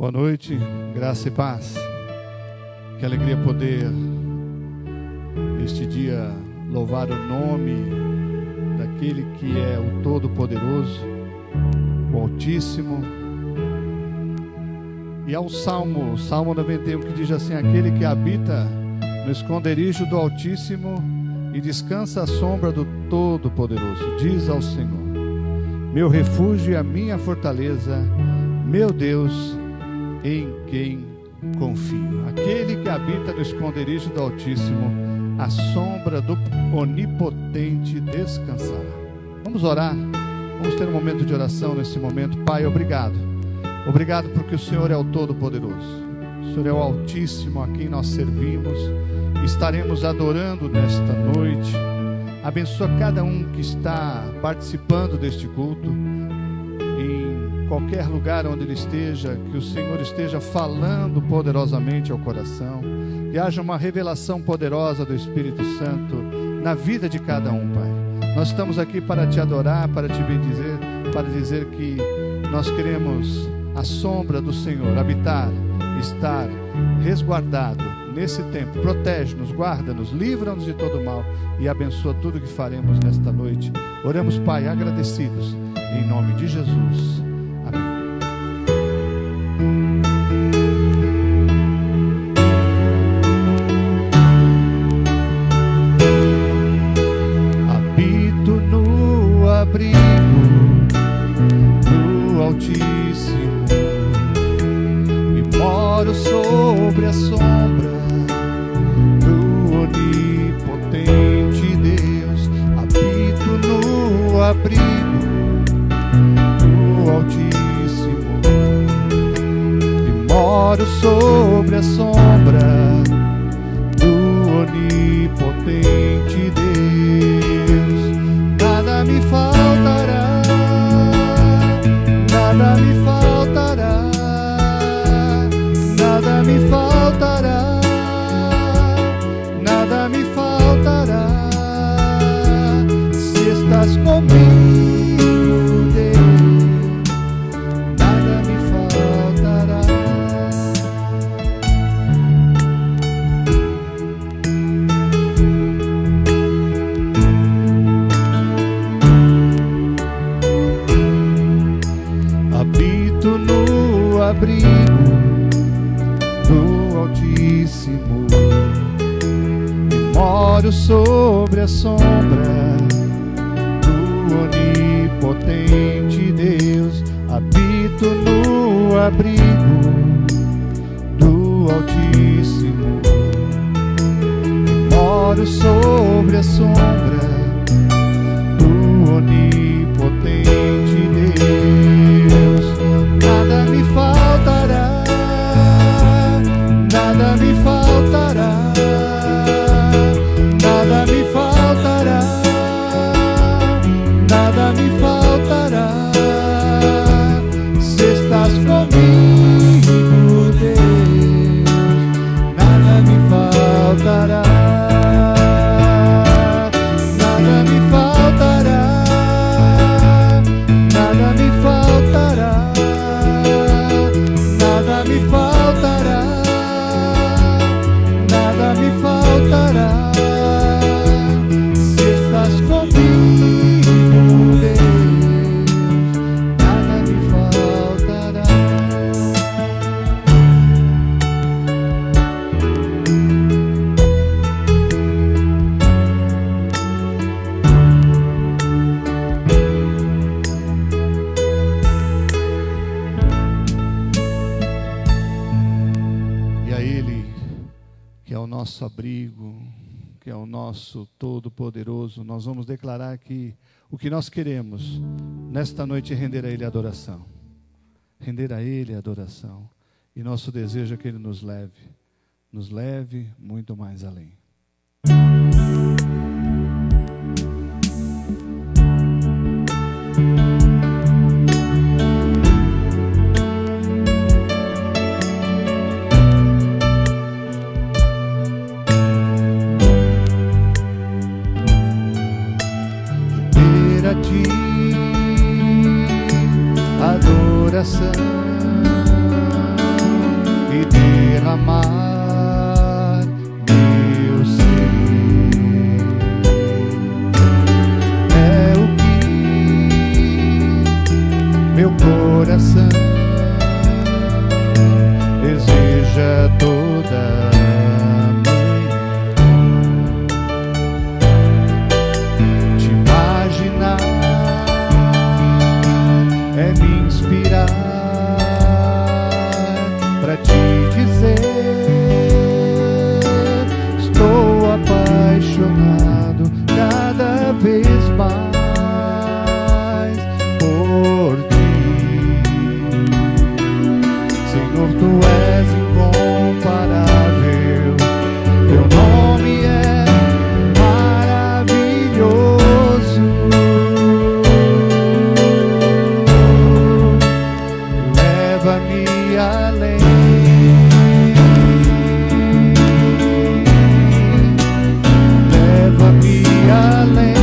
Boa noite, graça e paz. Que alegria poder, neste dia, louvar o nome daquele que é o Todo-Poderoso, o Altíssimo. E há um Salmo 91, que diz assim: aquele que habita no esconderijo do Altíssimo e descansa à sombra do Todo-Poderoso, diz ao Senhor: meu refúgio e a minha fortaleza, meu Deus, em quem confio. Aquele que habita no esconderijo do Altíssimo, à sombra do Onipotente descansará. Vamos orar, vamos ter um momento de oração nesse momento. Pai, obrigado. Obrigado porque o Senhor é o Todo-Poderoso. O Senhor é o Altíssimo, a quem nós servimos. Estaremos adorando nesta noite. Abençoa cada um que está participando deste culto, em qualquer lugar onde ele esteja, que o Senhor esteja falando poderosamente ao coração, que haja uma revelação poderosa do Espírito Santo na vida de cada um, Pai. Nós estamos aqui para te adorar, para te bendizer, para dizer que nós queremos a sombra do Senhor, habitar, estar resguardado nesse tempo. Protege-nos, guarda-nos, livra-nos de todo mal e abençoa tudo que faremos nesta noite. Oramos, Pai, agradecidos, em nome de Jesus. Amém. Habito no abrigo do Altíssimo e moro sobre a sombra do Onipotente Deus. Habito no abrigo do Altíssimo e moro sobre a sombra do Onipotente Deus. Nada me faltará, nada me faltará, nada me faltará, nada me faltará. Se estás comigo, Deus, nada me faltará. Habito no abrigo do Altíssimo e moro sobre a sombra do Onipotente Deus. Habito no abrigo do Altíssimo e moro sobre a sombra do Onipotente Deus. Nada me faltará, nada me faltará, nada me faltará, nada me faltará. Se estás comigo, Deus, nada me faltará, nada me faltará, nada me faltará, nada me faltará, nada me faltará. Se estás comigo, Deus, nada me faltará. E a Ele, que é o nosso abrigo, que é o nosso Todo-Poderoso, nós vamos declarar que o que nós queremos nesta noite é render a Ele adoração. Render a Ele adoração. E nosso desejo é que Ele nos leve muito mais além. A ti adoração, derramar meu ser. É o que meu coração deseja toda manhã. Te imaginar é me inspirar pra te dizer: estou apaixonado cada vez mais por ti. Senhor, tu és incomparável, teu nome é maravilhoso. Leva-me além, leva-me além.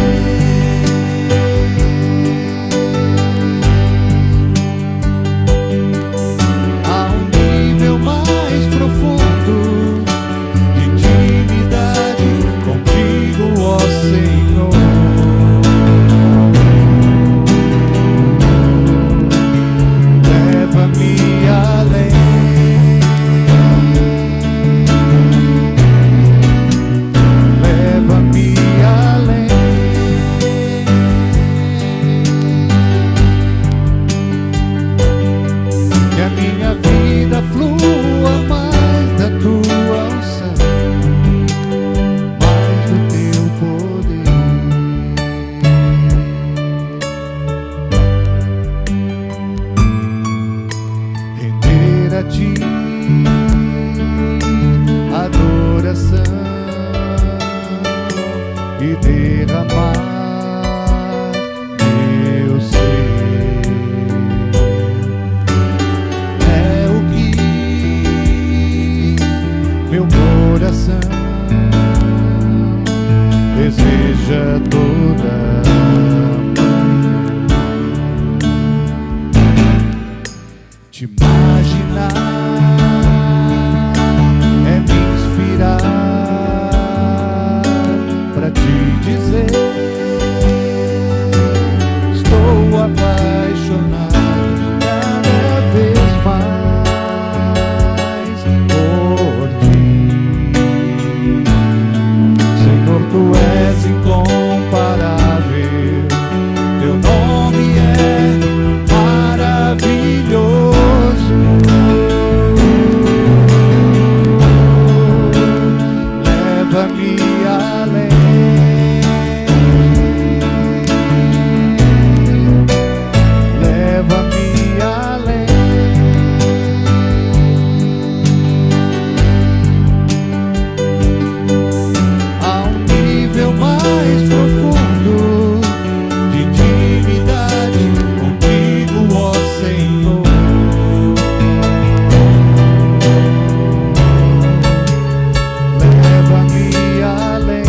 A um nível mais profundo de intimidade contigo, ó Senhor. Leva-me além, leva-me além. Que a minha vida flua mais da tua unção, mais do teu poder. Render a ti adoração e derramar meu ser. É o que meu coração deseja toda manhã. Te imaginar é me inspirar pra te dizer: estou apaixonado cada vez mais por ti. Senhor, tu és incomparável, teu nome é maravilhoso. Leva-me além, leva-me além. A um nível mais profundo de intimidade contigo, ó Senhor. Leva-me além,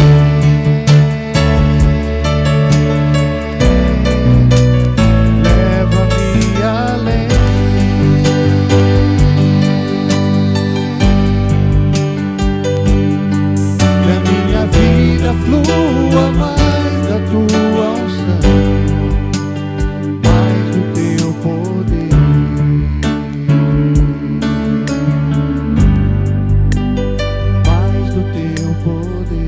leva-me além. Que a minha vida flua mais da tua unção, mais do teu poder. Mais do teu poder,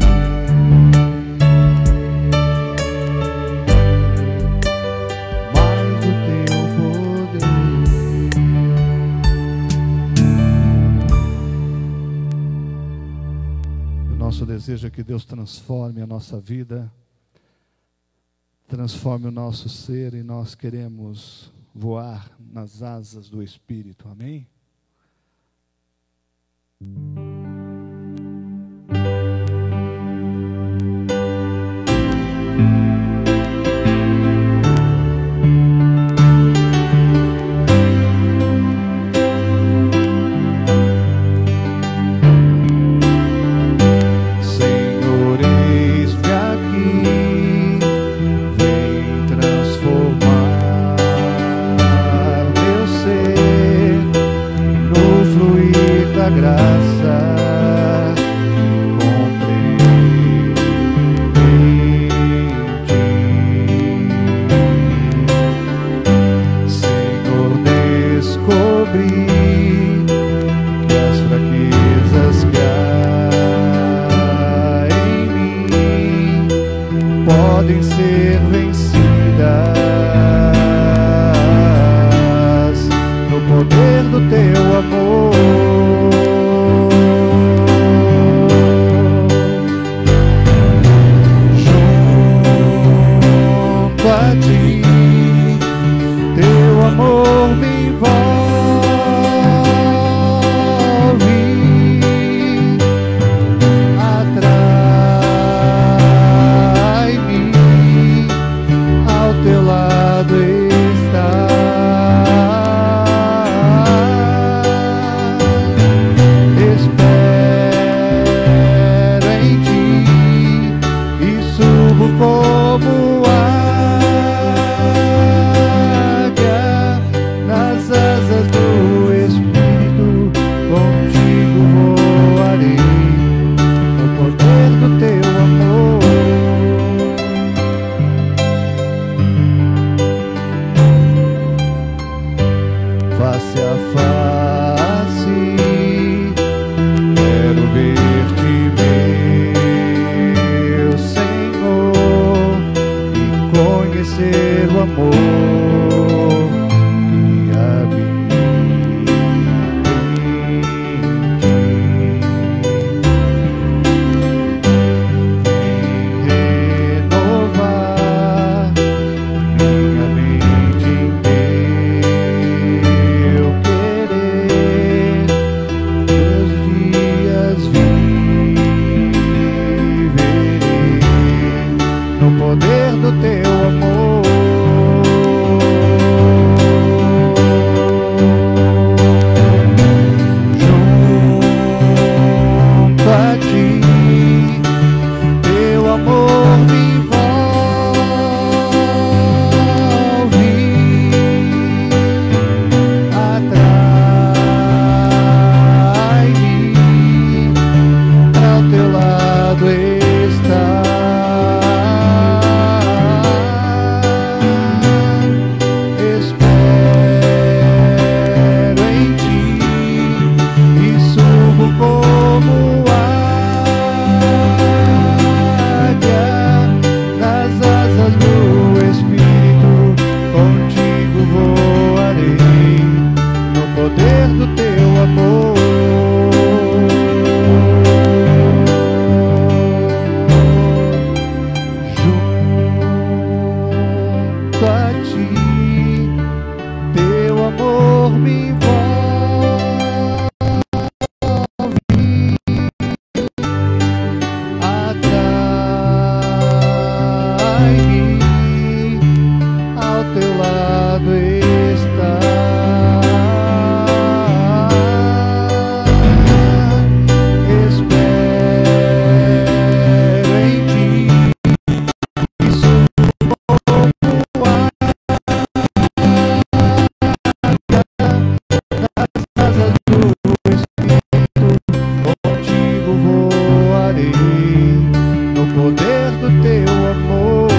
mais do teu poder. O nosso desejo é que Deus transforme a nossa vida, transforme o nosso ser, e nós queremos voar nas asas do Espírito. Amém? Senhor, eis-me aqui, vem transformar meu ser no fluir da graça. podem ser vencidas no poder do teu amor. Junto a ti, teu amor me envolve, atrai-me, ao teu lado está. Espero em ti e subo como nas asas do Espírito, contigo voarei, no poder do teu amor. Face a face, quero ver-te, meu Senhor, e conhecer o amor que habita em ti. Vem renovar minha mente em teu querer, meus dias viverei no poder do teu amor. Junto a ti, teu amor me envolve, atrai-me, ao teu lado está. Espero em ti e subo como águia nas asas do Espírito, contigo voarei, no poder do teu amor. Junto a ti, teu amor me envolve, atrai-me, ao teu lado está. Espero em ti e subo como nas asas do Espírito, contigo voarei, no poder do teu amor.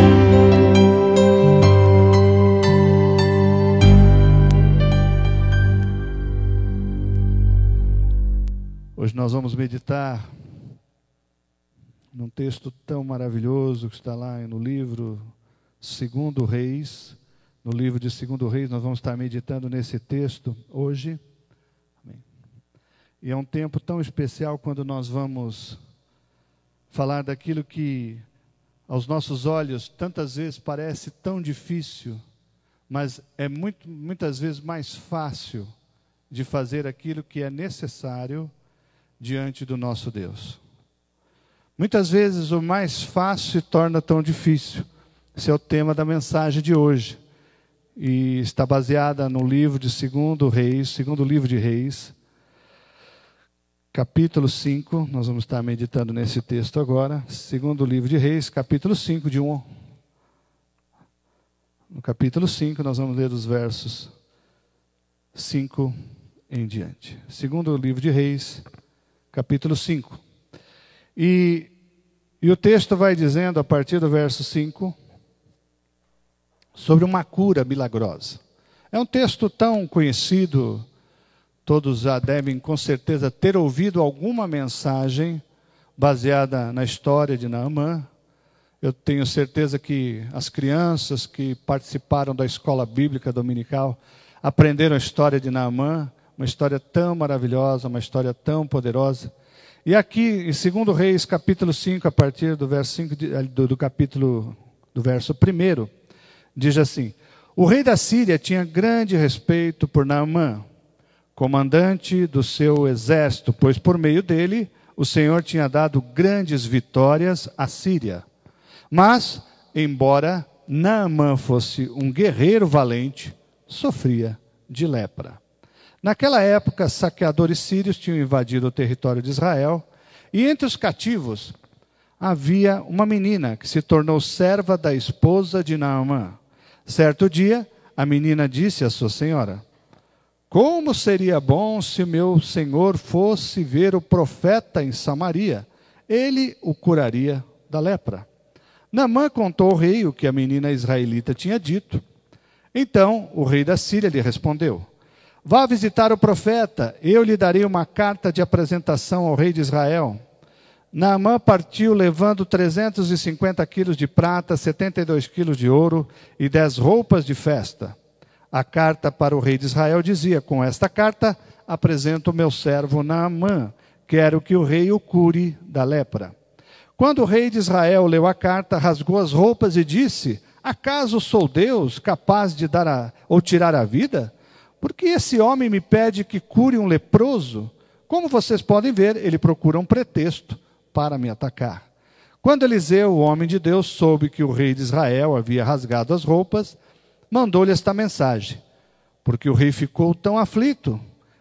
Hoje nós vamos meditar num texto tão maravilhoso que está lá no livro Segundo Reis. No livro de Segundo Reis nós vamos estar meditando nesse texto hoje. Amém. E é um tempo tão especial quando nós vamos falar daquilo que aos nossos olhos tantas vezes parece tão difícil, mas é muitas vezes mais fácil de fazer aquilo que é necessário diante do nosso Deus. Muitas vezes o mais fácil se torna tão difícil. Esse é o tema da mensagem de hoje. E está baseada no livro de Segundo livro de Reis, capítulo 5. Nós vamos estar meditando nesse texto agora. Segundo livro de Reis, capítulo 5, de 1. No capítulo 5, nós vamos ler os versos 5 em diante. Segundo livro de Reis, capítulo 5. E o texto vai dizendo, a partir do verso 5, sobre uma cura milagrosa. É um texto tão conhecido, todos já devem com certeza ter ouvido alguma mensagem baseada na história de Naamã. Eu tenho certeza que as crianças que participaram da escola bíblica dominical aprenderam a história de Naamã, uma história tão maravilhosa, uma história tão poderosa. E aqui, em 2 Reis, capítulo 5, a partir do verso 5, do verso 1, diz assim: o rei da Síria tinha grande respeito por Naamã, comandante do seu exército, pois por meio dele o Senhor tinha dado grandes vitórias à Síria. Mas, embora Naamã fosse um guerreiro valente, sofria de lepra. Naquela época, saqueadores sírios tinham invadido o território de Israel, e entre os cativos havia uma menina que se tornou serva da esposa de Naamã. Certo dia, a menina disse à sua senhora: como seria bom se o meu senhor fosse ver o profeta em Samaria, ele o curaria da lepra. Naamã contou ao rei o que a menina israelita tinha dito. Então o rei da Síria lhe respondeu: vá visitar o profeta, eu lhe darei uma carta de apresentação ao rei de Israel. Naamã partiu levando 350 quilos de prata, 72 quilos de ouro e 10 roupas de festa. A carta para o rei de Israel dizia: com esta carta apresento o meu servo Naamã, quero que o rei o cure da lepra. Quando o rei de Israel leu a carta, rasgou as roupas e disse: acaso sou Deus capaz de dar ou tirar a vida? Porque esse homem me pede que cure um leproso? Como vocês podem ver, ele procura um pretexto para me atacar. Quando Eliseu, o homem de Deus, soube que o rei de Israel havia rasgado as roupas, mandou-lhe esta mensagem: porque o rei ficou tão aflito,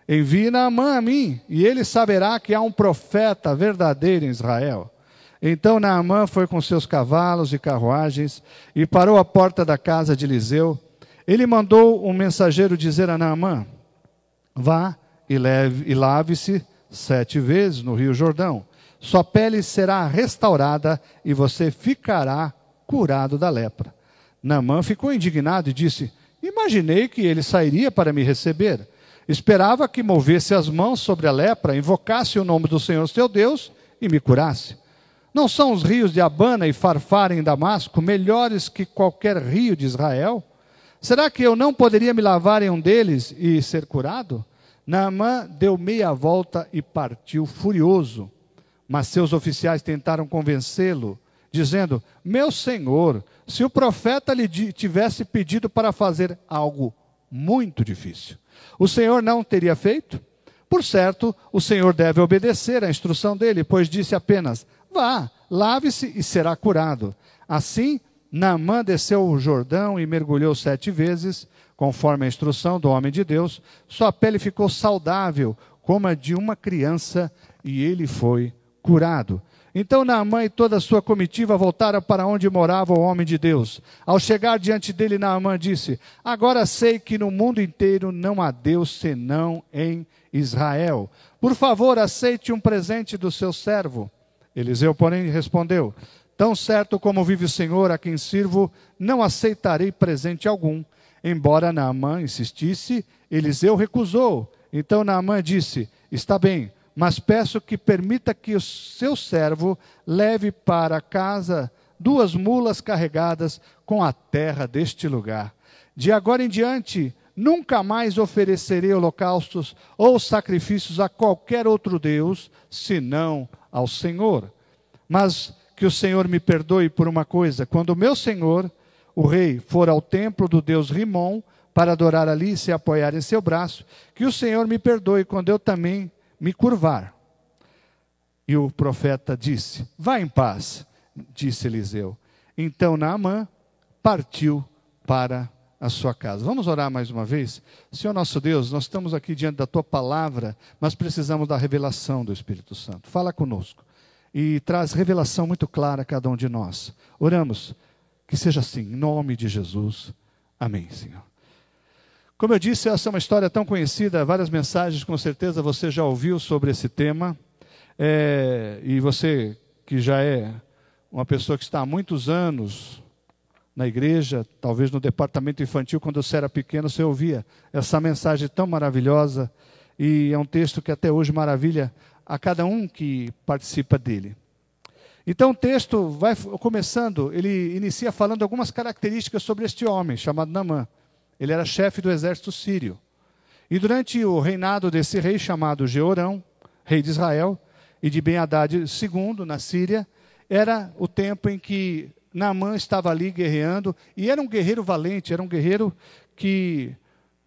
envie Naamã a mim, e ele saberá que há um profeta verdadeiro em Israel. Então Naamã foi com seus cavalos e carruagens e parou à porta da casa de Eliseu. Ele mandou um mensageiro dizer a Naamã: vá e lave-se 7 vezes no rio Jordão. Sua pele será restaurada e você ficará curado da lepra. Naamã ficou indignado e disse: imaginei que ele sairia para me receber. Esperava que movesse as mãos sobre a lepra, invocasse o nome do Senhor seu Deus e me curasse. Não são os rios de Abana e Farfar em Damasco melhores que qualquer rio de Israel? Será que eu não poderia me lavar em um deles e ser curado? Naamã deu meia volta e partiu furioso. Mas seus oficiais tentaram convencê-lo, dizendo: meu senhor, se o profeta lhe tivesse pedido para fazer algo muito difícil, o senhor não teria feito? Por certo, o senhor deve obedecer à instrução dele, pois disse apenas: vá, lave-se e será curado. Assim, Naamã desceu o Jordão e mergulhou 7 vezes, conforme a instrução do homem de Deus. Sua pele ficou saudável, como a de uma criança, e ele foi curado. Então Naamã e toda a sua comitiva voltaram para onde morava o homem de Deus. Ao chegar diante dele, Naamã disse: agora sei que no mundo inteiro não há Deus senão em Israel. Por favor, aceite um presente do seu servo. Eliseu, porém, respondeu: tão certo como vive o Senhor a quem sirvo, não aceitarei presente algum. Embora Naamã insistisse, Eliseu recusou. Então Naamã disse: está bem, mas peço que permita que o seu servo leve para casa 2 mulas carregadas com a terra deste lugar. De agora em diante, nunca mais oferecerei holocaustos ou sacrifícios a qualquer outro Deus, senão ao Senhor. Mas que o Senhor me perdoe por uma coisa: quando o meu senhor, o rei, for ao templo do Deus Rimom, para adorar ali e se apoiar em seu braço, que o Senhor me perdoe quando eu também me curvar. E o profeta disse: vá em paz, disse Eliseu. Então Naamã partiu para a sua casa. Vamos orar mais uma vez? Senhor nosso Deus, nós estamos aqui diante da Tua palavra, mas precisamos da revelação do Espírito Santo. Fala conosco e traz revelação muito clara a cada um de nós. Oramos que seja assim, em nome de Jesus. Amém, Senhor. Como eu disse, essa é uma história tão conhecida, várias mensagens com certeza você já ouviu sobre esse tema. E você que já é uma pessoa que está há muitos anos na igreja, talvez no departamento infantil, quando você era pequeno, você ouvia essa mensagem tão maravilhosa. E é um texto que até hoje maravilha a cada um que participa dele. Então o texto vai começando, ele inicia falando algumas características sobre este homem, chamado Naamã. Ele era chefe do exército sírio. E durante o reinado desse rei chamado Jeorão, rei de Israel, e de Ben-Hadad II, na Síria, era o tempo em que Naamã estava ali guerreando, e era um guerreiro valente, era um guerreiro que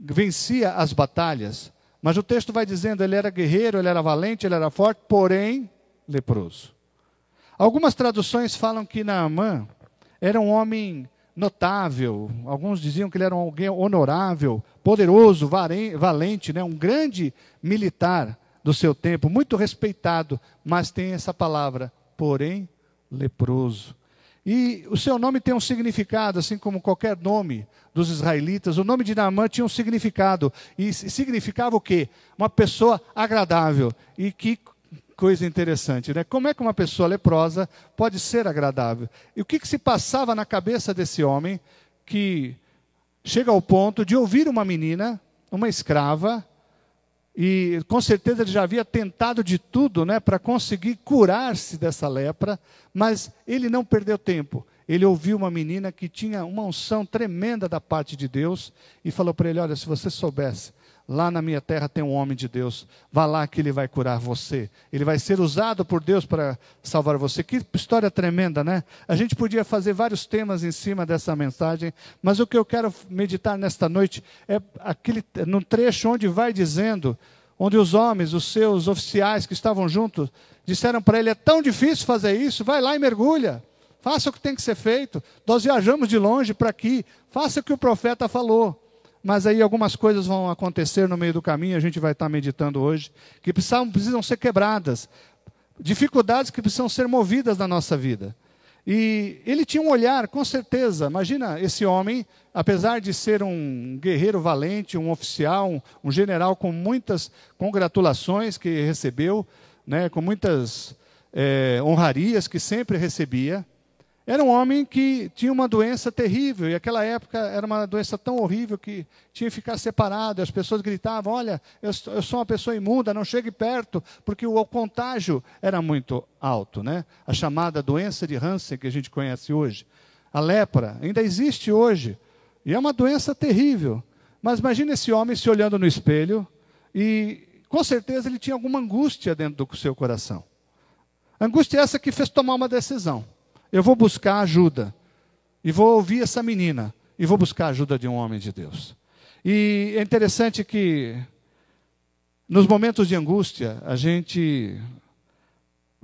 vencia as batalhas. Mas o texto vai dizendo, ele era guerreiro, ele era valente, ele era forte, porém leproso. Algumas traduções falam que Naamã era um homem notável, alguns diziam que ele era alguém honorável, poderoso, valente, né? Um grande militar do seu tempo, muito respeitado, mas tem essa palavra, porém leproso. E o seu nome tem um significado, assim como qualquer nome dos israelitas. O nome de Naamã tinha um significado, e significava o quê? Uma pessoa agradável. E que coisa interessante, né? Como é que uma pessoa leprosa pode ser agradável? E o que se passava na cabeça desse homem que chega ao ponto de ouvir uma menina, uma escrava, e com certeza ele já havia tentado de tudo, né, para conseguir curar-se dessa lepra, mas ele não perdeu tempo. Ele ouviu uma menina que tinha uma unção tremenda da parte de Deus e falou para ele, olha, se você soubesse, lá na minha terra tem um homem de Deus, vá lá que ele vai curar você. Ele vai ser usado por Deus para salvar você. Que história tremenda, né? A gente podia fazer vários temas em cima dessa mensagem, mas o que eu quero meditar nesta noite é num trecho onde vai dizendo, onde os homens, os seus oficiais que estavam juntos, disseram para ele, é tão difícil fazer isso, vai lá e mergulha. Faça o que tem que ser feito. Nós viajamos de longe para aqui. Faça o que o profeta falou. Mas aí algumas coisas vão acontecer no meio do caminho, a gente vai estar meditando hoje, que precisam ser quebradas. Dificuldades que precisam ser movidas na nossa vida. E ele tinha um olhar, com certeza. Imagina esse homem, apesar de ser um guerreiro valente, um oficial, um general com muitas congratulações que recebeu, né, com muitas honrarias que sempre recebia. Era um homem que tinha uma doença terrível, e naquela época era uma doença tão horrível que tinha que ficar separado. As pessoas gritavam, olha, eu sou uma pessoa imunda, não chegue perto, porque o contágio era muito alto, né? A chamada doença de Hansen, que a gente conhece hoje. A lepra ainda existe hoje, e é uma doença terrível. Mas imagine esse homem se olhando no espelho, e com certeza ele tinha alguma angústia dentro do seu coração. Angústia essa que fez tomar uma decisão. Eu vou buscar ajuda, e vou ouvir essa menina, e vou buscar a ajuda de um homem de Deus. E é interessante que, nos momentos de angústia, a gente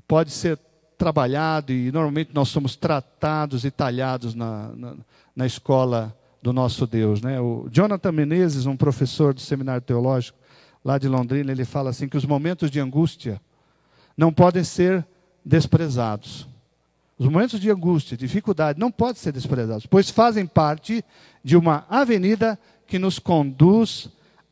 pode ser trabalhado, e normalmente nós somos tratados e talhados na escola do nosso Deus, né? O Jonathan Menezes, um professor do seminário teológico, lá de Londrina, ele fala assim, que os momentos de angústia não podem ser desprezados. Os momentos de angústia, dificuldade, não podem ser desprezados, pois fazem parte de uma avenida que nos conduz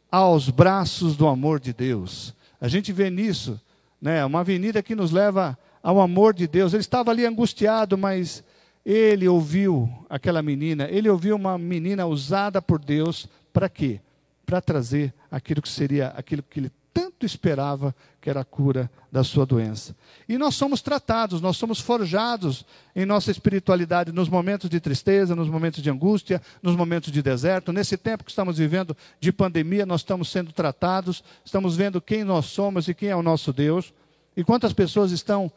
aos braços do amor de Deus. A gente vê nisso, né? Uma avenida que nos leva ao amor de Deus. Ele estava ali angustiado, mas ele ouviu aquela menina, ele ouviu uma menina usada por Deus, para quê? Para trazer aquilo que seria, aquilo que ele tanto esperava, que era a cura da sua doença. E nós somos tratados, nós somos forjados em nossa espiritualidade nos momentos de tristeza, nos momentos de angústia, nos momentos de deserto. Nesse tempo que estamos vivendo de pandemia, nós estamos sendo tratados, estamos vendo quem nós somos e quem é o nosso Deus. E quantas pessoas estão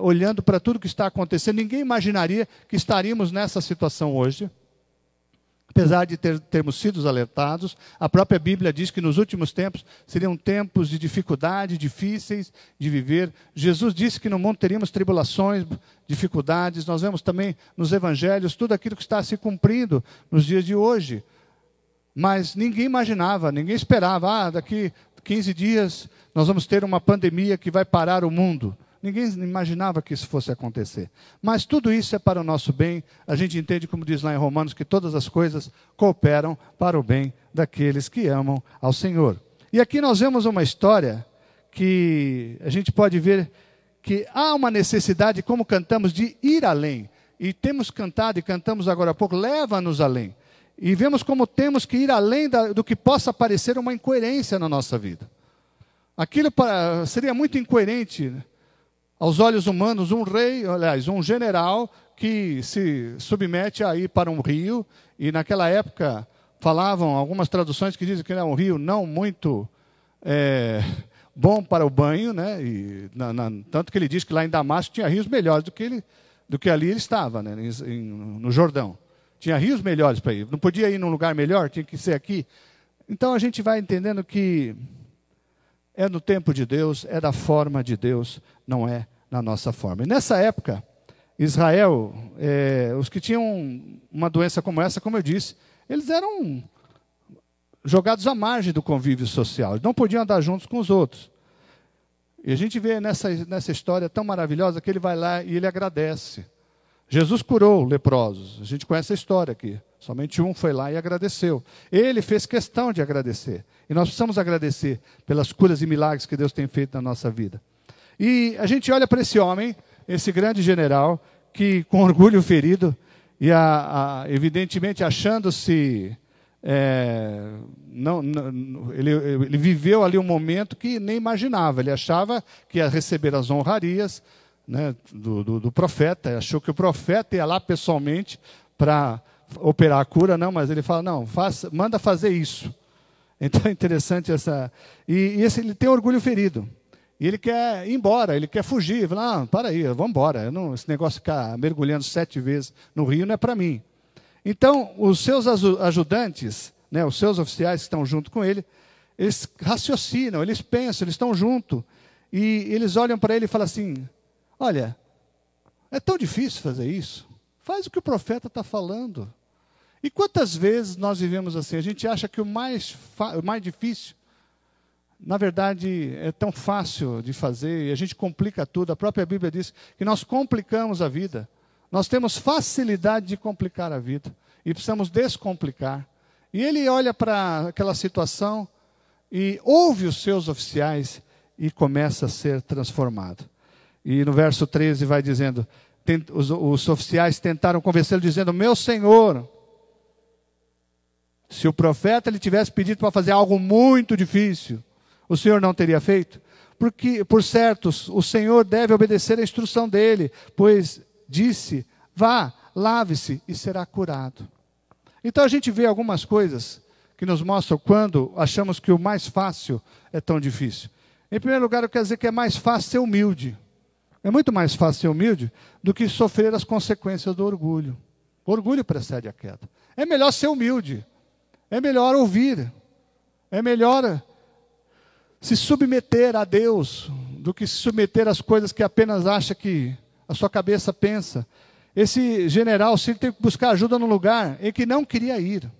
olhando para tudo que está acontecendo. Ninguém imaginaria que estaríamos nessa situação hoje. Apesar de termos sido alertados, a própria Bíblia diz que nos últimos tempos seriam tempos de dificuldade, difíceis de viver. Jesus disse que no mundo teríamos tribulações, dificuldades. Nós vemos também nos evangelhos tudo aquilo que está se cumprindo nos dias de hoje. Mas ninguém imaginava, ninguém esperava, daqui 15 dias nós vamos ter uma pandemia que vai parar o mundo. Ninguém imaginava que isso fosse acontecer. Mas tudo isso é para o nosso bem. A gente entende, como diz lá em Romanos, que todas as coisas cooperam para o bem daqueles que amam ao Senhor. E aqui nós vemos uma história que a gente pode ver que há uma necessidade, como cantamos, de ir além. E temos cantado e cantamos agora há pouco, leva-nos além. E vemos como temos que ir além do que possa parecer uma incoerência na nossa vida. Aquilo seria muito incoerente aos olhos humanos, um rei, aliás, um general que se submete a ir para um rio, e naquela época falavam, algumas traduções que dizem que era um rio não muito bom para o banho, né? E, tanto que ele diz que lá em Damasco tinha rios melhores do que ali ele estava, né? No Jordão. Tinha rios melhores para ir. Não podia ir num lugar melhor, tinha que ser aqui. Então a gente vai entendendo que é no tempo de Deus, é da forma de Deus, não é na nossa forma. E nessa época, Israel, os que tinham uma doença como essa, como eu disse, eles eram jogados à margem do convívio social. Eles não podiam andar juntos com os outros. E a gente vê nessa história tão maravilhosa que ele vai lá e ele agradece. Jesus curou leprosos. A gente conhece a história aqui. Somente um foi lá e agradeceu. Ele fez questão de agradecer. E nós precisamos agradecer pelas curas e milagres que Deus tem feito na nossa vida. E a gente olha para esse homem, esse grande general, que com orgulho ferido, e evidentemente achando-se... ele viveu ali um momento que nem imaginava. Ele achava que ia receber as honrarias, né, do profeta. Achou que o profeta ia lá pessoalmente para operar a cura. Não, mas ele fala, não, manda fazer isso. Então é interessante essa... ele tem orgulho ferido. E ele quer ir embora, ele quer fugir. Ele fala, não, para aí, vamos embora. Esse negócio de ficar mergulhando 7 vezes no rio não é para mim. Então, os seus ajudantes, né, os seus oficiais que estão junto com ele, eles raciocinam, eles pensam, eles estão junto. E eles olham para ele e falam assim, olha, é tão difícil fazer isso. Faz o que o profeta está falando. E quantas vezes nós vivemos assim? A gente acha que o mais difícil, na verdade, é tão fácil de fazer, e a gente complica tudo. A própria Bíblia diz que nós complicamos a vida. Nós temos facilidade de complicar a vida e precisamos descomplicar. E ele olha para aquela situação e ouve os seus oficiais e começa a ser transformado. E no verso 13 vai dizendo, os oficiais tentaram convencê-lo dizendo, meu senhor, se o profeta lhe tivesse pedido para fazer algo muito difícil, o senhor não teria feito? Porque, por certo, o senhor deve obedecer a instrução dele, pois... disse, vá, lave-se e será curado. Então a gente vê algumas coisas que nos mostram quando achamos que o mais fácil é tão difícil. Em primeiro lugar, eu quero dizer que é mais fácil ser humilde. É muito mais fácil ser humilde do que sofrer as consequências do orgulho. O orgulho precede a queda. É melhor ser humilde. É melhor ouvir. É melhor se submeter a Deus do que se submeter às coisas que apenas acha que a sua cabeça pensa. Esse general, se ele teve que buscar ajuda num lugar em que não queria ir.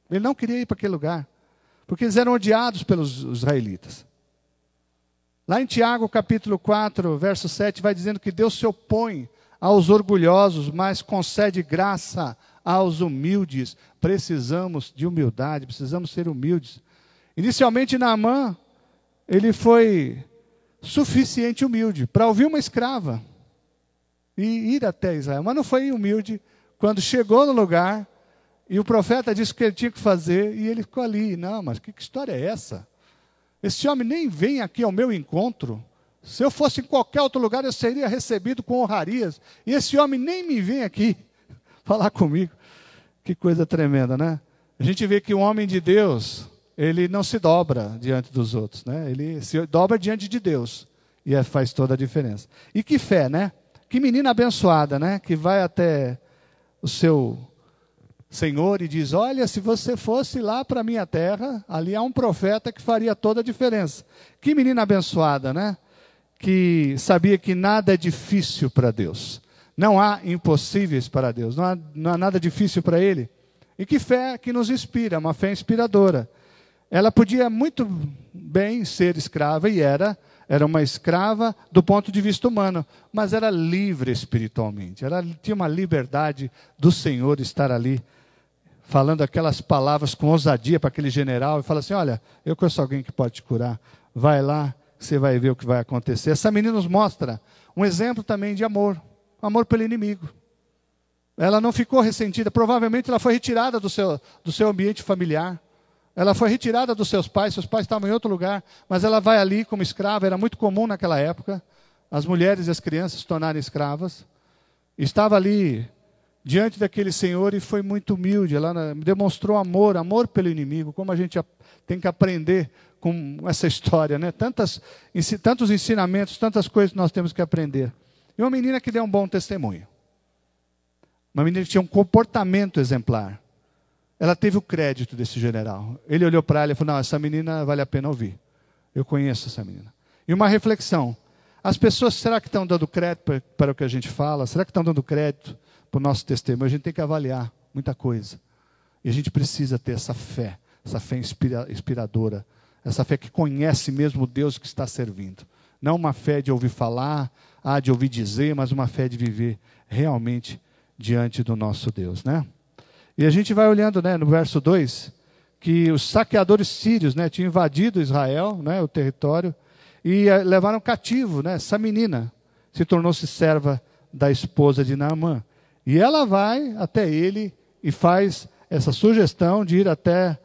Ele não queria ir para aquele lugar. Porque eles eram odiados pelos israelitas. Lá em Tiago, capítulo 4, verso 7, vai dizendo que Deus se opõe aos orgulhosos, mas concede graça aos humildes. Precisamos de humildade, precisamos ser humildes. Inicialmente, Naamã, ele foi suficiente humilde para ouvir uma escrava e ir até Israel. Mas não foi humilde quando chegou no lugar e o profeta disse o que ele tinha que fazer e ele ficou ali. Não, mas que história é essa? Esse homem nem vem aqui ao meu encontro. Se eu fosse em qualquer outro lugar, eu seria recebido com honrarias. E esse homem nem me vem aqui falar comigo. Que coisa tremenda, né? A gente vê que o homem de Deus, ele não se dobra diante dos outros, né? Ele se dobra diante de Deus. E faz toda a diferença. E que fé, né? Que menina abençoada, né? Que vai até o seu Senhor e diz, olha, se você fosse lá para a minha terra, ali há um profeta que faria toda a diferença. Que menina abençoada, né? Que sabia que nada é difícil para Deus. Não há impossíveis para Deus. Não há nada difícil para Ele. E que fé que nos inspira, uma fé inspiradora. Ela podia muito bem ser escrava e era uma escrava do ponto de vista humano, mas era livre espiritualmente. Ela tinha uma liberdade do Senhor estar ali, falando aquelas palavras com ousadia para aquele general, e fala assim, olha, eu conheço alguém que pode te curar, vai lá, você vai ver o que vai acontecer. Essa menina nos mostra um exemplo também de amor pelo inimigo. Ela não ficou ressentida, provavelmente ela foi retirada do seu ambiente familiar, ela foi retirada dos seus pais estavam em outro lugar, mas ela vai ali como escrava, era muito comum naquela época, as mulheres e as crianças se tornarem escravas. Estava ali diante daquele senhor e foi muito humilde. Ela demonstrou amor pelo inimigo, como a gente tem que aprender com essa história, né? Tantos ensinamentos, tantas coisas que nós temos que aprender. E uma menina que deu um bom testemunho. Uma menina que tinha um comportamento exemplar. Ela teve o crédito desse general. Ele olhou para ela e falou, não, essa menina vale a pena ouvir. Eu conheço essa menina. E uma reflexão. As pessoas, será que estão dando crédito para o que a gente fala? Será que estão dando crédito para o nosso testemunho? A gente tem que avaliar muita coisa. E a gente precisa ter essa fé inspiradora. Essa fé que conhece mesmo o Deus que está servindo. Não uma fé de ouvir falar, de ouvir dizer, mas uma fé de viver realmente diante do nosso Deus, né? E a gente vai olhando, né, no verso 2, que os saqueadores sírios, né, tinham invadido Israel, né, o território, e levaram cativo, né, essa menina. Se tornou-se serva da esposa de Naamã. E ela vai até ele e faz essa sugestão de ir até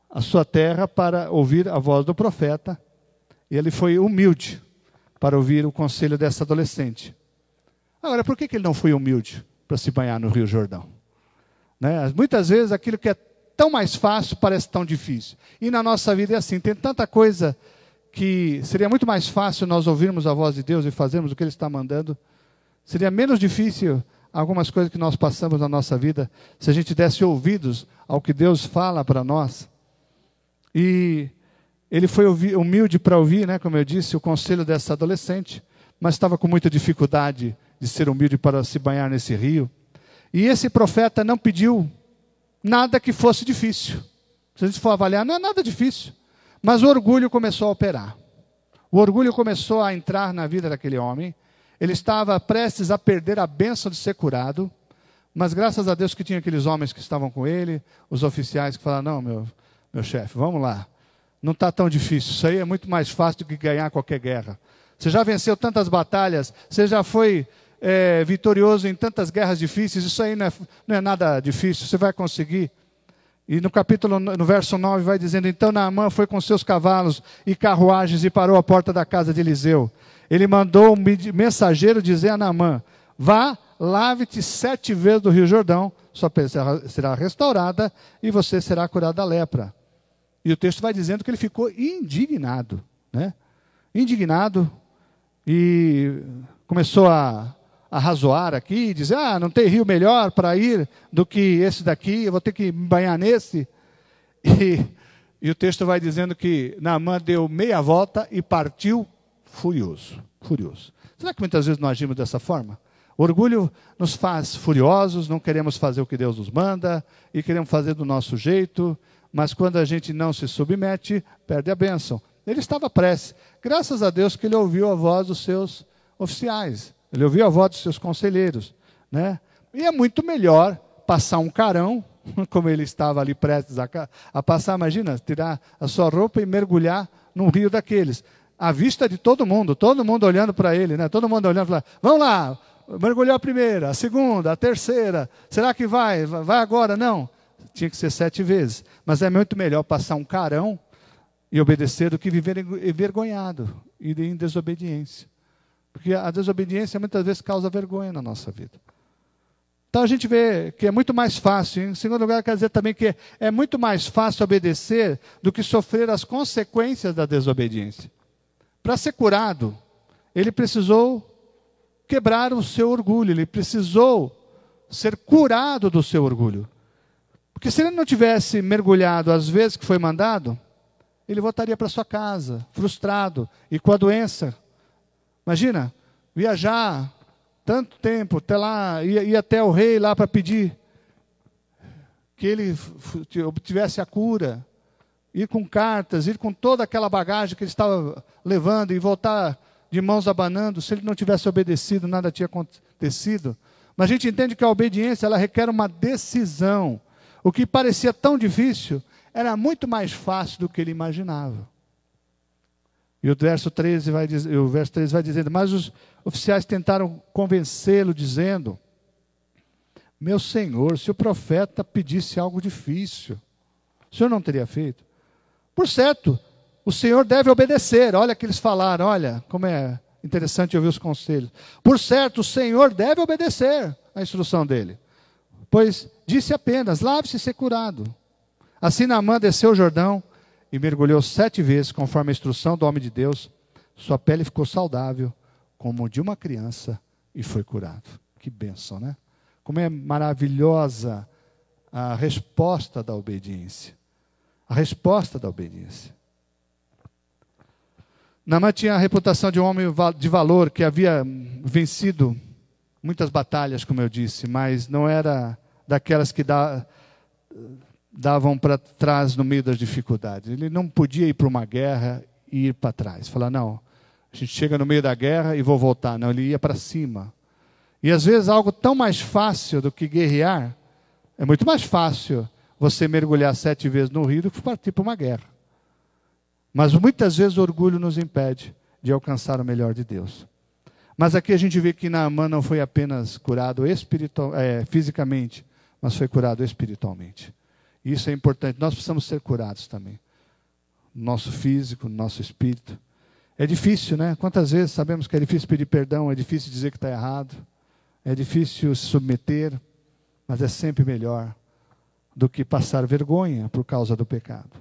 a sua terra para ouvir a voz do profeta. E ele foi humilde para ouvir o conselho dessa adolescente. Agora, por que ele não foi humilde para se banhar no Rio Jordão? Né? Muitas vezes aquilo que é tão mais fácil parece tão difícil. E na nossa vida é assim, tem tanta coisa que seria muito mais fácil nós ouvirmos a voz de Deus e fazermos o que Ele está mandando. Seria menos difícil algumas coisas que nós passamos na nossa vida se a gente desse ouvidos ao que Deus fala para nós. E ele foi humilde para ouvir, né, como eu disse, o conselho dessa adolescente, mas estava com muita dificuldade de ser humilde para se banhar nesse rio. E esse profeta não pediu nada que fosse difícil. Se a gente for avaliar, não é nada difícil. Mas o orgulho começou a operar. O orgulho começou a entrar na vida daquele homem. Ele estava prestes a perder a bênção de ser curado. Mas graças a Deus que tinha aqueles homens que estavam com ele, os oficiais que falaram, não, meu chefe, vamos lá. Não está tão difícil. Isso aí é muito mais fácil do que ganhar qualquer guerra. Você já venceu tantas batalhas, você já foi vitorioso em tantas guerras difíceis, isso aí não é nada difícil, você vai conseguir. E no verso 9 vai dizendo, então Naamã foi com seus cavalos e carruagens e parou à porta da casa de Eliseu. Ele mandou um mensageiro dizer a Naamã, vá, lave-te 7 vezes do Rio Jordão, sua pele será restaurada e você será curado da lepra. E o texto vai dizendo que ele ficou indignado, né? Indignado, e começou a razoar aqui, dizer, não tem rio melhor para ir do que esse daqui, eu vou ter que me banhar nesse. E o texto vai dizendo que Naamã deu meia volta e partiu furioso. Será que muitas vezes nós agimos dessa forma? O orgulho nos faz furiosos, não queremos fazer o que Deus nos manda, e queremos fazer do nosso jeito, mas quando a gente não se submete, perde a bênção. Ele estava prestes, graças a Deus que ele ouviu a voz dos seus oficiais. Ele ouviu a voz dos seus conselheiros, né? E é muito melhor passar um carão, como ele estava ali prestes a passar, imagina, tirar a sua roupa e mergulhar num rio daqueles. À vista de todo mundo olhando para ele, né? Todo mundo olhando e falando, vamos lá, mergulhou a primeira, a segunda, a terceira, será que vai agora? Não, tinha que ser 7 vezes. Mas é muito melhor passar um carão e obedecer do que viver envergonhado e em desobediência. Porque a desobediência muitas vezes causa vergonha na nossa vida. Então a gente vê que é muito mais fácil. Em segundo lugar, quer dizer também que é muito mais fácil obedecer do que sofrer as consequências da desobediência. Para ser curado, ele precisou quebrar o seu orgulho, ele precisou ser curado do seu orgulho. Porque se ele não tivesse mergulhado as vezes que foi mandado, ele voltaria para sua casa, frustrado e com a doença. Imagina, viajar tanto tempo, até lá, ir até o rei lá para pedir que ele obtivesse a cura, ir com cartas, ir com toda aquela bagagem que ele estava levando e voltar de mãos abanando. Se ele não tivesse obedecido, nada tinha acontecido. Mas a gente entende que a obediência, ela requer uma decisão. O que parecia tão difícil, era muito mais fácil do que ele imaginava. E o verso 13 vai dizendo, mas os oficiais tentaram convencê-lo, dizendo, meu senhor, se o profeta pedisse algo difícil, o senhor não teria feito? Por certo, o senhor deve obedecer. Olha que eles falaram, olha como é interessante ouvir os conselhos. Por certo, o Senhor deve obedecer à instrução dele, pois disse apenas, lave-se e ser curado. Assim Naamã desceu o Jordão e mergulhou 7 vezes, conforme a instrução do homem de Deus. Sua pele ficou saudável, como de uma criança, e foi curado. Que bênção, né? Como é maravilhosa a resposta da obediência. A resposta da obediência. Naamã tinha a reputação de um homem de valor, que havia vencido muitas batalhas, como eu disse, mas não era daquelas que davam para trás no meio das dificuldades. Ele não podia ir para uma guerra e ir para trás. Falar, não, a gente chega no meio da guerra e vou voltar. Não, ele ia para cima. E às vezes algo tão mais fácil do que guerrear, é muito mais fácil você mergulhar 7 vezes no rio do que partir para uma guerra. Mas muitas vezes o orgulho nos impede de alcançar o melhor de Deus. Mas aqui a gente vê que Naamã não foi apenas curado fisicamente, mas foi curado espiritualmente. Isso é importante, nós precisamos ser curados também. No nosso físico, no nosso espírito. É difícil, né? Quantas vezes sabemos que é difícil pedir perdão, é difícil dizer que está errado, é difícil se submeter, mas é sempre melhor do que passar vergonha por causa do pecado.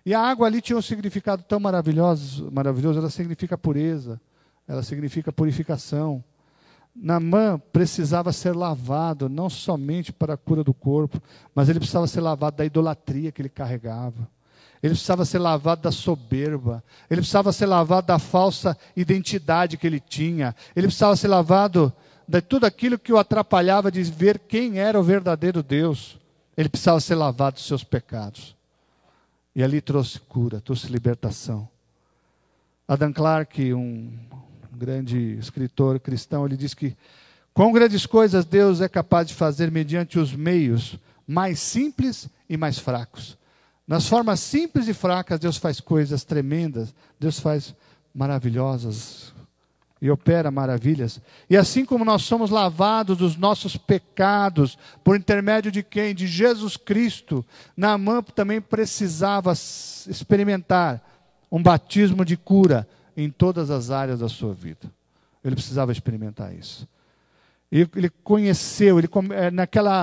E a água ali tinha um significado tão maravilhoso, ela significa pureza, ela significa purificação. Naamã precisava ser lavado, não somente para a cura do corpo, mas ele precisava ser lavado da idolatria que ele carregava. Ele precisava ser lavado da soberba, ele precisava ser lavado da falsa identidade que ele tinha, ele precisava ser lavado de tudo aquilo que o atrapalhava de ver quem era o verdadeiro Deus. Ele precisava ser lavado dos seus pecados. E ali trouxe cura, trouxe libertação. Adam Clarke, um grande escritor cristão, ele diz que quão grandes coisas Deus é capaz de fazer mediante os meios mais simples e mais fracos. Nas formas simples e fracas, Deus faz coisas tremendas, Deus faz maravilhosas e opera maravilhas. E assim como nós somos lavados dos nossos pecados, por intermédio de quem? De Jesus Cristo, Naamã também precisava experimentar um batismo de cura em todas as áreas da sua vida. Ele precisava experimentar isso. E ele conheceu,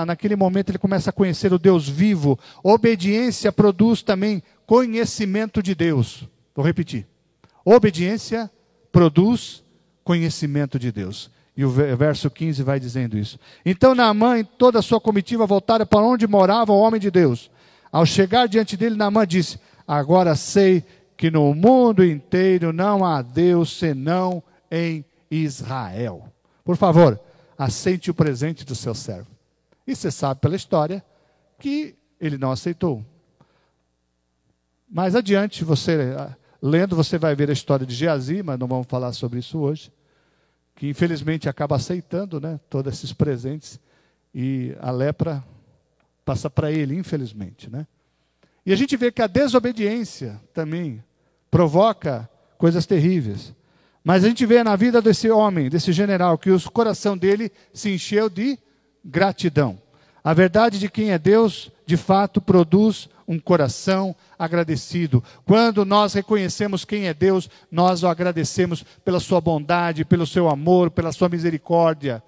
naquele momento ele começa a conhecer o Deus vivo. Obediência produz também conhecimento de Deus. Vou repetir. Obediência produz conhecimento de Deus. E o verso 15 vai dizendo isso. Então Naamã e toda a sua comitiva voltaram para onde morava o homem de Deus. Ao chegar diante dele, Naamã disse, agora sei que no mundo inteiro não há Deus senão em Israel. Por favor, aceite o presente do seu servo. E você sabe pela história que ele não aceitou. Mais adiante, lendo, você vai ver a história de Geazi, mas não vamos falar sobre isso hoje, que infelizmente acaba aceitando, né, todos esses presentes, e a lepra passa para ele, infelizmente, né? E a gente vê que a desobediência também provoca coisas terríveis. Mas a gente vê na vida desse homem, desse general, que o coração dele se encheu de gratidão. A verdade de quem é Deus, de fato, produz um coração agradecido. Quando nós reconhecemos quem é Deus, nós o agradecemos pela sua bondade, pelo seu amor, pela sua misericórdia.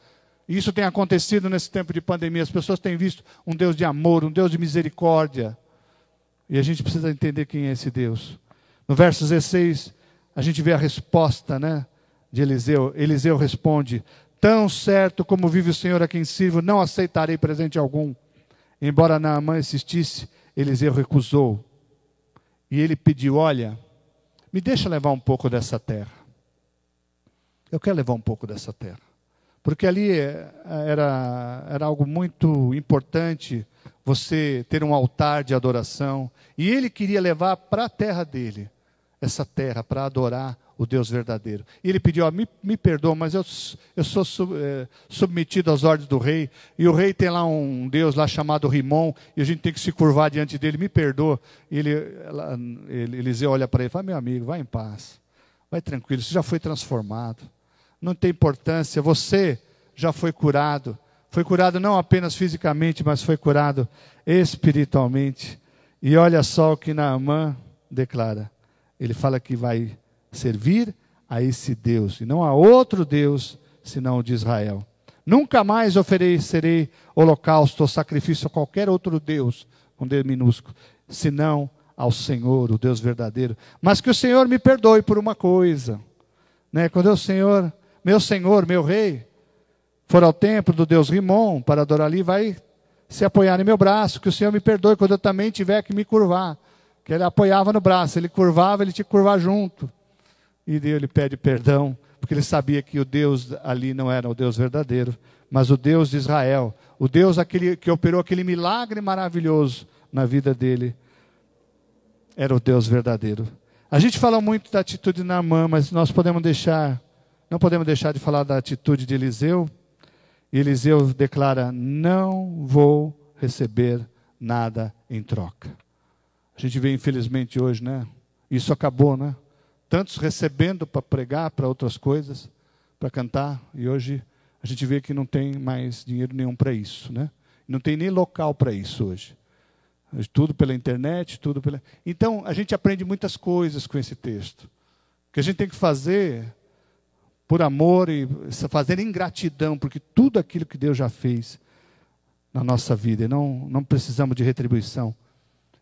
Isso tem acontecido nesse tempo de pandemia. As pessoas têm visto um Deus de amor, um Deus de misericórdia. E a gente precisa entender quem é esse Deus. No verso 16, a gente vê a resposta, né, de Eliseu. Eliseu responde, tão certo como vive o Senhor a quem sirvo, não aceitarei presente algum. Embora Naamã insistisse, Eliseu recusou. E ele pediu, olha, me deixa levar um pouco dessa terra. Eu quero levar um pouco dessa terra. Porque ali era algo muito importante, você ter um altar de adoração. E ele queria levar para a terra dele, essa terra, para adorar o Deus verdadeiro. E ele pediu, me perdoa, mas eu sou submetido às ordens do rei, e o rei tem lá um Deus lá chamado Rimon, e a gente tem que se curvar diante dele, me perdoa. E Eliseu olha para ele e fala, meu amigo, vai em paz, vai tranquilo, você já foi transformado, não tem importância, você já foi curado não apenas fisicamente, mas foi curado espiritualmente. E olha só o que Naamã declara, ele fala que vai servir a esse Deus, e não a outro Deus, senão o de Israel. Nunca mais oferecerei holocausto ou sacrifício a qualquer outro Deus, com D minúsculo, senão ao Senhor, o Deus verdadeiro. Mas que o Senhor me perdoe por uma coisa, né? Quando o Senhor, meu rei, for ao templo do Deus Rimon para adorar ali, vai se apoiar no meu braço, que o Senhor me perdoe quando eu também tiver que me curvar. Que ele apoiava no braço, ele curvava, ele tinha que curvar junto. E Deus lhe pede perdão, porque ele sabia que o Deus ali não era o Deus verdadeiro, mas o Deus de Israel, o Deus aquele que operou aquele milagre maravilhoso na vida dele, era o Deus verdadeiro. A gente fala muito da atitude de Naamã, mas não podemos deixar de falar da atitude de Eliseu. E Eliseu declara: não vou receber nada em troca. A gente vê, infelizmente, hoje, né? Isso acabou, né? Tantos recebendo para pregar, para outras coisas, para cantar, e hoje a gente vê que não tem mais dinheiro nenhum para isso, né? Não tem nem local para isso hoje. Tudo pela internet, tudo pela... Então, a gente aprende muitas coisas com esse texto. O que a gente tem que fazer por amor e fazer em gratidão, porque tudo aquilo que Deus já fez na nossa vida, e não precisamos de retribuição.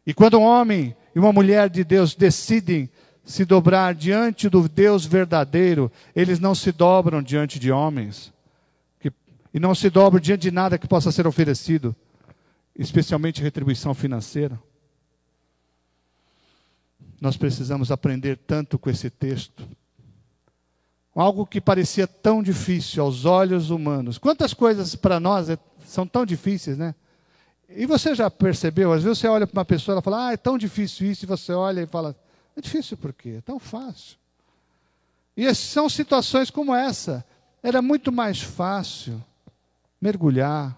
E quando um homem e uma mulher de Deus decidem se dobrar diante do Deus verdadeiro, eles não se dobram diante de homens, e não se dobram diante de nada que possa ser oferecido, especialmente retribuição financeira. Nós precisamos aprender tanto com esse texto. Algo que parecia tão difícil aos olhos humanos. Quantas coisas para nós são tão difíceis, né? E você já percebeu? Às vezes você olha para uma pessoa e ela fala: é tão difícil isso, e você olha e fala: é difícil por quê? É tão fácil. E são situações como essa. Era muito mais fácil mergulhar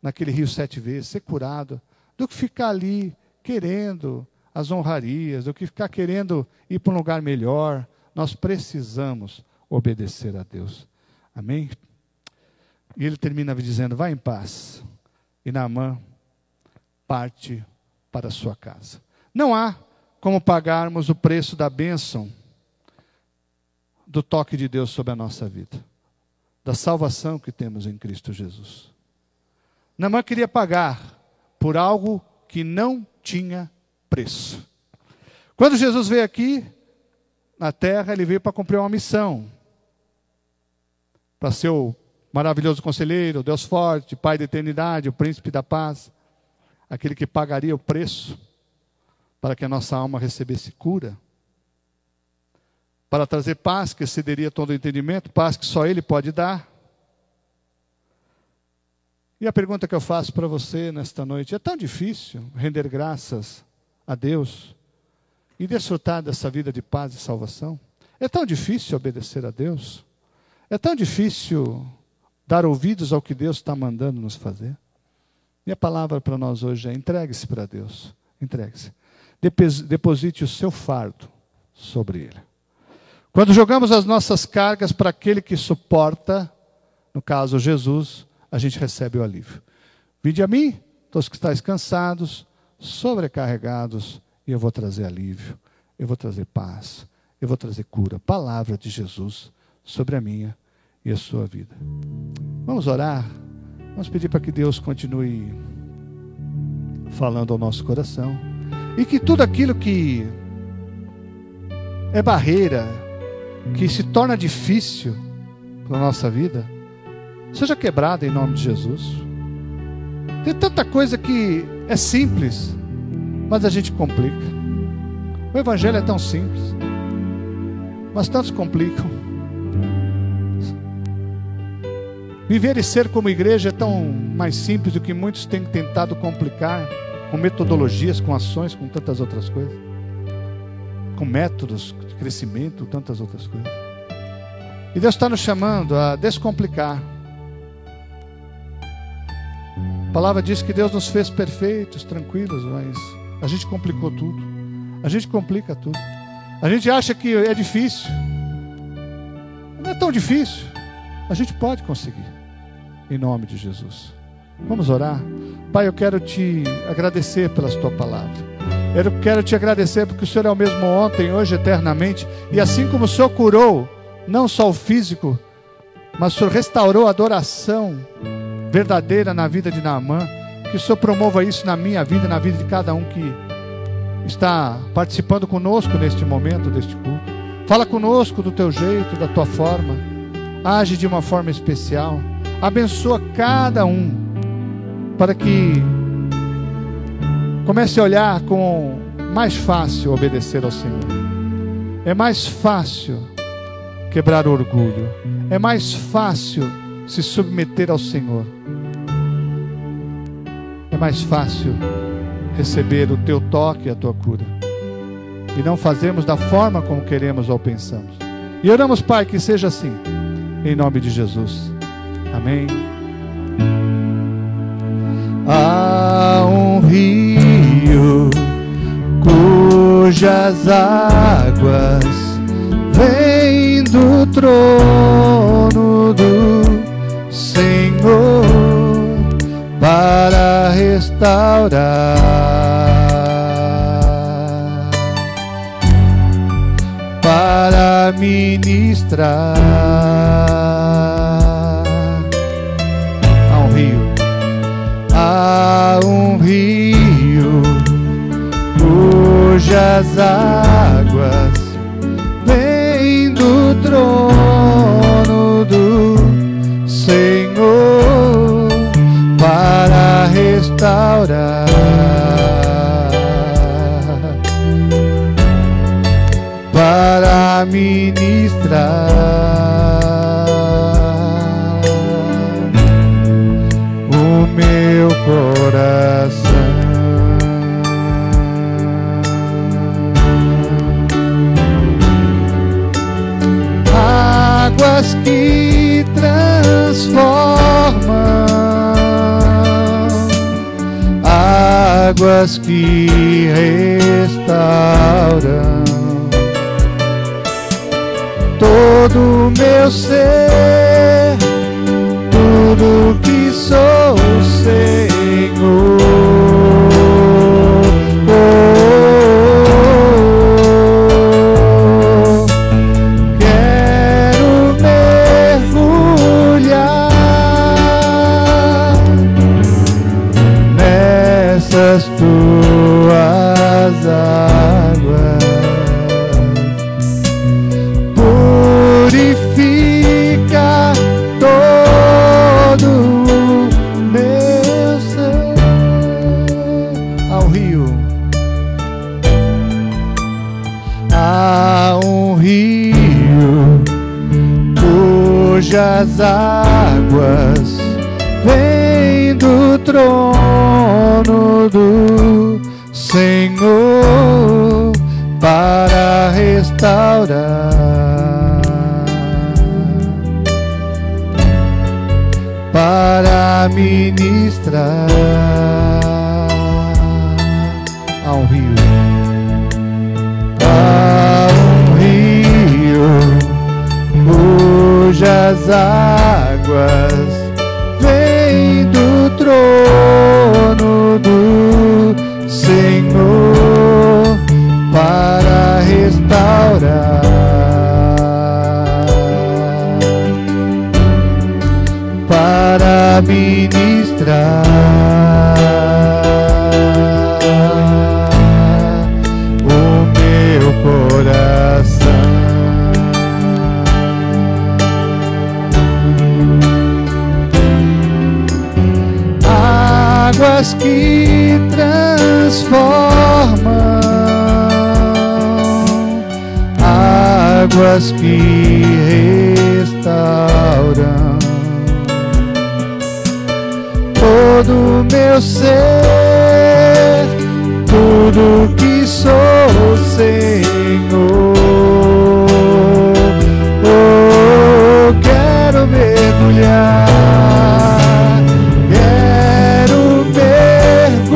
naquele rio 7 vezes, ser curado, do que ficar ali querendo as honrarias, do que ficar querendo ir para um lugar melhor. Nós precisamos obedecer a Deus. Amém? E ele termina dizendo: vá em paz. E Naamã parte para a sua casa. Não há como pagarmos o preço da bênção do toque de Deus sobre a nossa vida, da salvação que temos em Cristo Jesus. Naamã queria pagar por algo que não tinha preço. Quando Jesus veio aqui na terra, ele veio para cumprir uma missão, para ser o maravilhoso conselheiro, o Deus forte, Pai da eternidade, o príncipe da paz, aquele que pagaria o preço para que a nossa alma recebesse cura, para trazer paz que excederia todo o entendimento, paz que só Ele pode dar. E a pergunta que eu faço para você nesta noite: é tão difícil render graças a Deus e desfrutar dessa vida de paz e salvação? É tão difícil obedecer a Deus? É tão difícil dar ouvidos ao que Deus está mandando nos fazer? E a palavra para nós hoje é: entregue-se para Deus. Entregue-se. Deposite o seu fardo sobre Ele. Quando jogamos as nossas cargas para aquele que suporta, no caso Jesus, a gente recebe o alívio. Vinde a mim, todos que estáis cansados, sobrecarregados, e eu vou trazer alívio, eu vou trazer paz, eu vou trazer cura. Palavra de Jesus sobre a minha e a sua vida. Vamos orar. Vamos pedir para que Deus continue falando ao nosso coração, e que tudo aquilo que é barreira, que se torna difícil para a nossa vida, seja quebrado em nome de Jesus. Tem tanta coisa que é simples, mas a gente complica. O Evangelho é tão simples, mas tantos complicam. Viver e ser como igreja é tão mais simples do que muitos têm tentado complicar, com metodologias, com ações, com tantas outras coisas, com métodos de crescimento, tantas outras coisas. E Deus está nos chamando a descomplicar. A palavra diz que Deus nos fez perfeitos, tranquilos, mas a gente complicou tudo. A gente complica tudo. A gente acha que é difícil. Não é tão difícil. A gente pode conseguir. Em nome de Jesus. Vamos orar. Pai, eu quero te agradecer pela tua palavra. Eu quero te agradecer porque o Senhor é o mesmo ontem, hoje, eternamente. E assim como o Senhor curou não só o físico, mas o Senhor restaurou a adoração verdadeira na vida de Naamã. Que o Senhor promova isso na minha vida, na vida de cada um que está participando conosco neste momento, deste culto. Fala conosco do teu jeito, da tua forma. Age de uma forma especial. Abençoa cada um, para que comece a olhar com mais fácil obedecer ao Senhor. É mais fácil quebrar o orgulho. É mais fácil se submeter ao Senhor. É mais fácil receber o teu toque e a tua cura. E não fazemos da forma como queremos ou pensamos. E oramos, Pai, que seja assim, em nome de Jesus. Amém. Há um rio cujas águas vêm do trono do Senhor para restaurar, para ministrar. Há um rio cujas águas vêm do trono do Senhor para restaurar, para ministrar o meu coração. Águas que transformam, águas que restauram todo o meu ser, tudo que sou, Senhor. Quero mergulhar nessas tuas águas. Purifica todo o meu ser. Ao rio, há um rio cujas águas vêm do trono do Senhor para restaurar, para ministrar. Há um rio, há um rio cujas águas vêm do trono do Senhor para restaurar, para ministrar o meu coração. Águas que transformam, águas que restauram todo o meu ser, tudo que sou, Senhor. Oh, quero mergulhar, quero mergulhar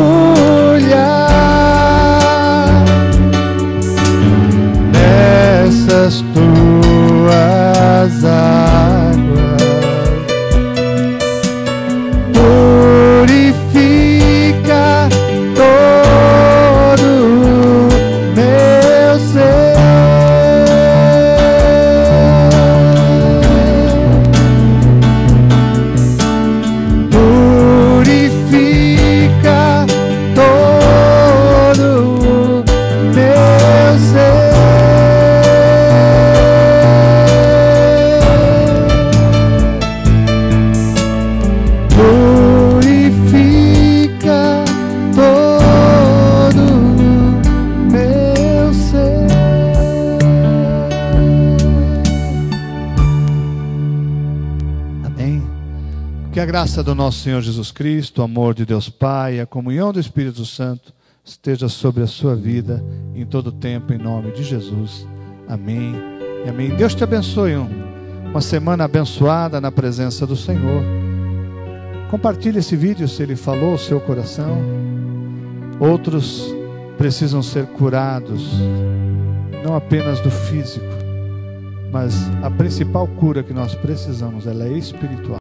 nessas tuas águas. Purifica graça do nosso Senhor Jesus Cristo, o amor de Deus Pai, a comunhão do Espírito Santo esteja sobre a sua vida em todo tempo, em nome de Jesus. Amém e amém. Deus te abençoe. Uma semana abençoada na presença do Senhor. Compartilhe esse vídeo se ele falou ao seu coração. Outros precisam ser curados, não apenas do físico, mas a principal cura que nós precisamos, ela é espiritual.